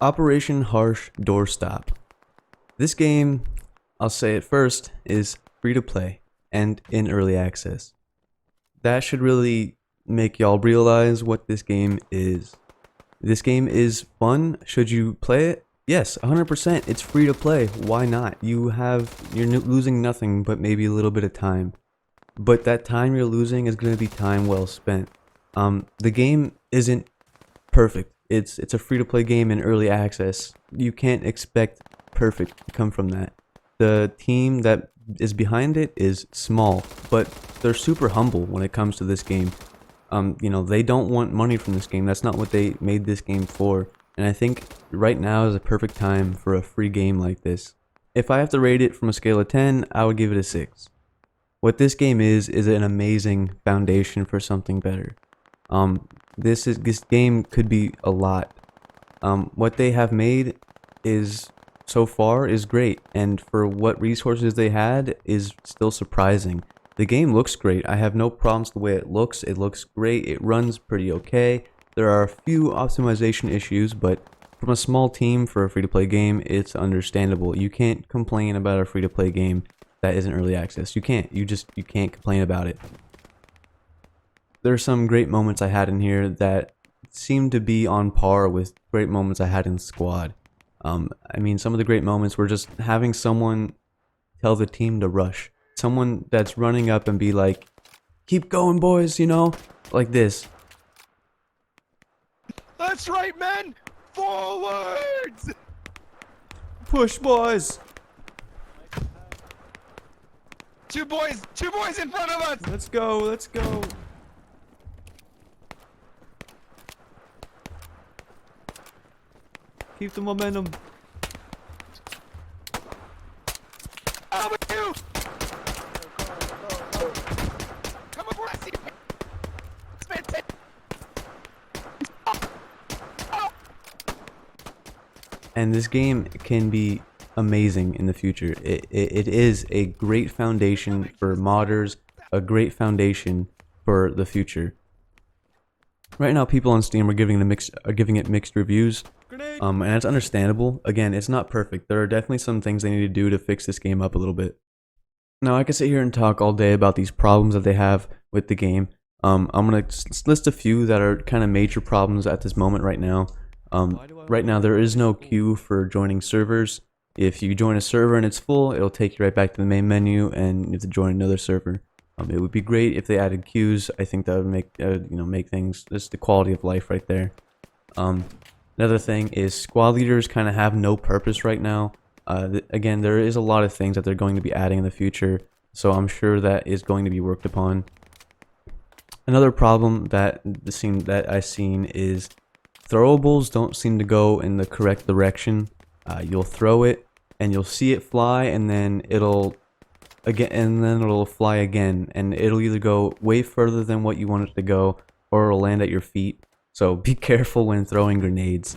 Operation Harsh Doorstop. This game, I'll say it first, is free to play and in early access. That should really make y'all realize what this game is. This game is fun. Should you play it? Yes, 100%. It's free to play. Why not? You're losing nothing but maybe a little bit of time. But that time you're losing is going to be time well spent. The game isn't perfect. It's a free to play game in early access. You can't expect perfect to come from that. The team that is behind it is small, but they're super humble when it comes to this game. They don't want money from this game. That's not what they made this game for. And I think right now is a perfect time for a free game like this. If I have to rate it from a scale of 10, I would give it a 6. What this game is an amazing foundation for something better. This game could be a lot. What they have made is so far is great, and for what resources they had is still surprising. The game looks great. I have no problems with the way it looks. It looks great. It runs pretty okay. There are a few optimization issues, but from a small team for a free-to-play game, it's understandable. You can't complain about a free-to-play game that isn't early access. You can't. You can't complain about it. There are some great moments I had in here that seem to be on par with great moments I had in Squad. Some of the great moments were just having someone tell the team to rush. Someone that's running up and be like, keep going, boys, like this. That's right, men! Forwards! Push, boys! Two boys in front of us! Let's go, let's go. Keep the momentum. How about you? Come aboard, I see you. And this game can be amazing in the future. It is a great foundation for modders, a great foundation for the future. Right now, people on Steam are giving it mixed reviews, and it's understandable. Again, it's not perfect. There are definitely some things they need to do to fix this game up a little bit. Now, I could sit here and talk all day about these problems that they have with the game. I'm gonna list a few that are kind of major problems at this moment right now. Right now, there is no queue for joining servers. If you join a server and it's full, it'll take you right back to the main menu, and you have to join another server. It would be great if they added queues. I think that would make things, just the quality of life right there. Another thing is squad leaders kind of have no purpose right now. Again, there is a lot of things that they're going to be adding in the future, so I'm sure that is going to be worked upon. Another problem that I've seen is throwables don't seem to go in the correct direction. You'll throw it and you'll see it fly, and then it'll fly again, and it'll either go way further than what you want it to go, or it'll land at your feet. So be careful when throwing grenades.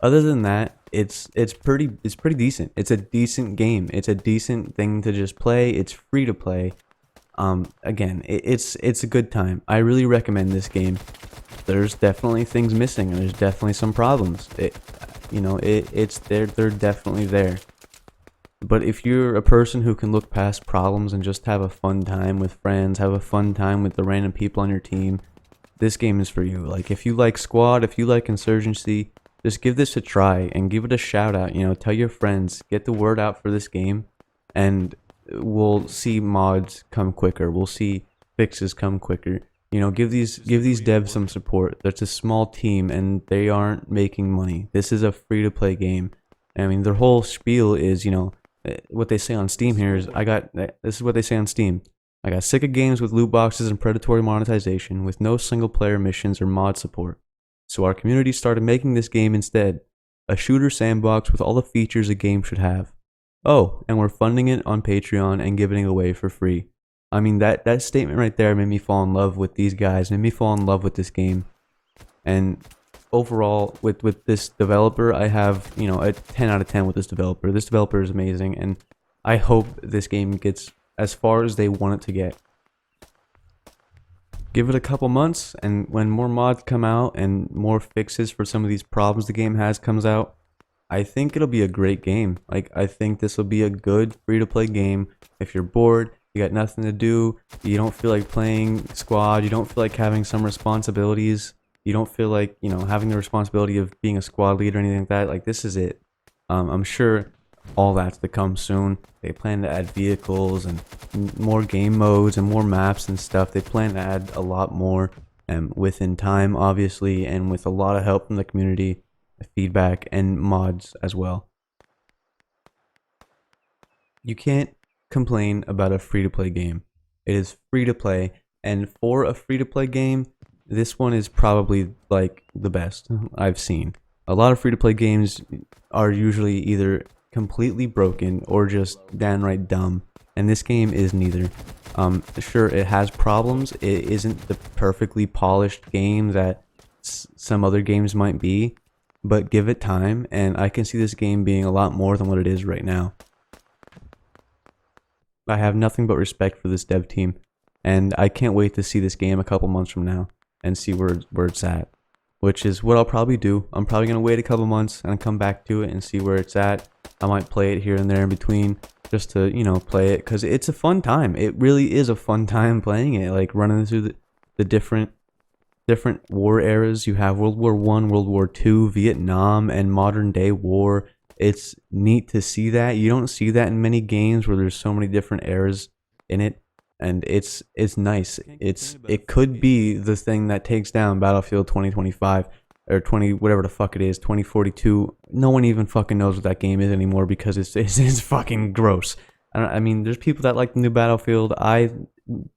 Other than that, it's pretty decent. It's a decent game. It's a decent thing to just play. It's free to play. Again, it's a good time. I really recommend this game. There's definitely things missing, and there's definitely some problems. They're definitely there. But if you're a person who can look past problems and just have a fun time with friends, have a fun time with the random people on your team, this game is for you. Like, if you like Squad, if you like Insurgency, just give this a try and give it a shout out. Tell your friends, get the word out for this game, and we'll see mods come quicker. We'll see fixes come quicker. Give these devs some support. That's a small team, and they aren't making money. This is a free to play game. Their whole spiel is, what they say on Steam here is, this is what they say on Steam. I got sick of games with loot boxes and predatory monetization with no single player missions or mod support. So our community started making this game instead. A shooter sandbox with all the features a game should have. Oh, and we're funding it on Patreon and giving it away for free. That statement right there made me fall in love with these guys, made me fall in love with this game. And overall, with this developer, I have, a 10 out of 10 with this developer. This developer is amazing, and I hope this game gets as far as they want it to get. give it a couple months, and when more mods come out and more fixes for some of these problems the game has comes out, I think it'll be a great game. Like, I think this will be a good free-to-play game. If you're bored, you got nothing to do, you don't feel like playing squad, you don't feel like having some responsibilities, you don't feel like, you know, having the responsibility of being a squad leader or anything like that, like, this is it. I'm sure all that's to come soon. They plan to add vehicles and more game modes and more maps and stuff. They plan to add a lot more within time, obviously, and with a lot of help from the community, feedback, and mods as well. You can't complain about a free-to-play game. It is free to play, and for a free-to-play game, this one is probably like the best I've seen. A lot of free-to-play games are usually either completely broken or just downright dumb, and this game is neither. Sure, it has problems. It isn't the perfectly polished game that some other games might be, but give it time, and I can see this game being a lot more than what it is right now. I have nothing but respect for this dev team, and I can't wait to see this game a couple months from now and see where it's at, which is what I'll probably do. I'm probably going to wait a couple months and come back to it and see where it's at. I might play it here and there in between just to, you know, play it, because it's a fun time. It really is a fun time playing it, like running through the different war eras. You have World War I, World War II, Vietnam, and modern day war. It's neat to see that. You don't see that in many games where there's so many different eras in it, and it's nice. It could be the thing that takes down Battlefield 2025 or 20 whatever the fuck it is, 2042. No one even fucking knows what that game is anymore because it's fucking gross. I mean, there's people that like the new Battlefield.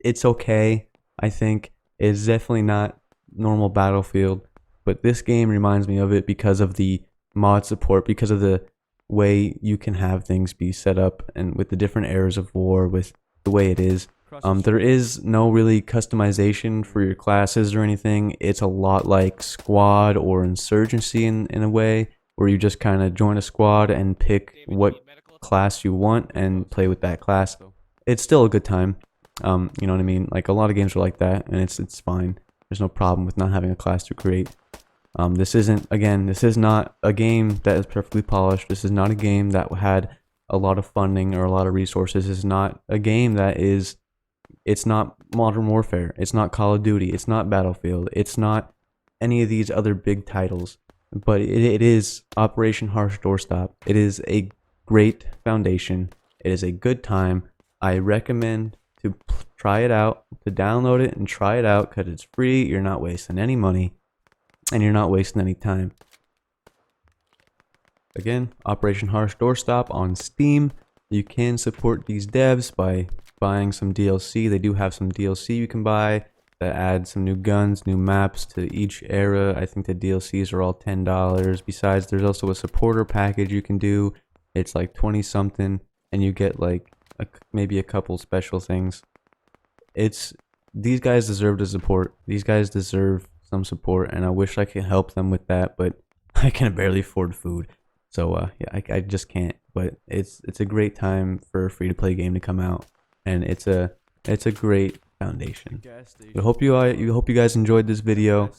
It's okay. I think it's definitely not normal Battlefield, but this game reminds me of it because of the mod support, because of the way you can have things be set up, and with the different eras of war, with the way it is. There is no really customization for your classes or anything. It's a lot like Squad or Insurgency in a way, where you just kind of join a squad and pick what class you want and play with that class. It's still a good time. You know what I mean? Like, a lot of games are like that, and it's fine. There's no problem with not having a class to create. This is not a game that is perfectly polished. This is not a game that had a lot of funding or a lot of resources. This is not a game that is, it's not Modern Warfare. It's not Call of Duty. It's not Battlefield. It's not any of these other big titles. But it is Operation Harsh Doorstop. It is a great foundation. It is a good time. I recommend to try it out, to download it and try it out, because it's free. You're not wasting any money, and you're not wasting any time. Again, Operation Harsh Doorstop on Steam. You can support these devs by buying some DLC. They do have some DLC you can buy that add some new guns, new maps to each era. I think the DLCs are all $10. Besides, there's also a supporter package you can do. It's like 20 something, and you get like maybe a couple special things. These guys deserve the support. These guys deserve some support, and I wish I could help them with that, but I can barely afford food. So yeah, I just can't. But it's a great time for a free-to-play game to come out, and it's a great foundation. I hope you guys enjoyed this video.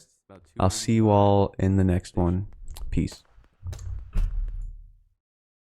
I'll see you all in the next one. Peace.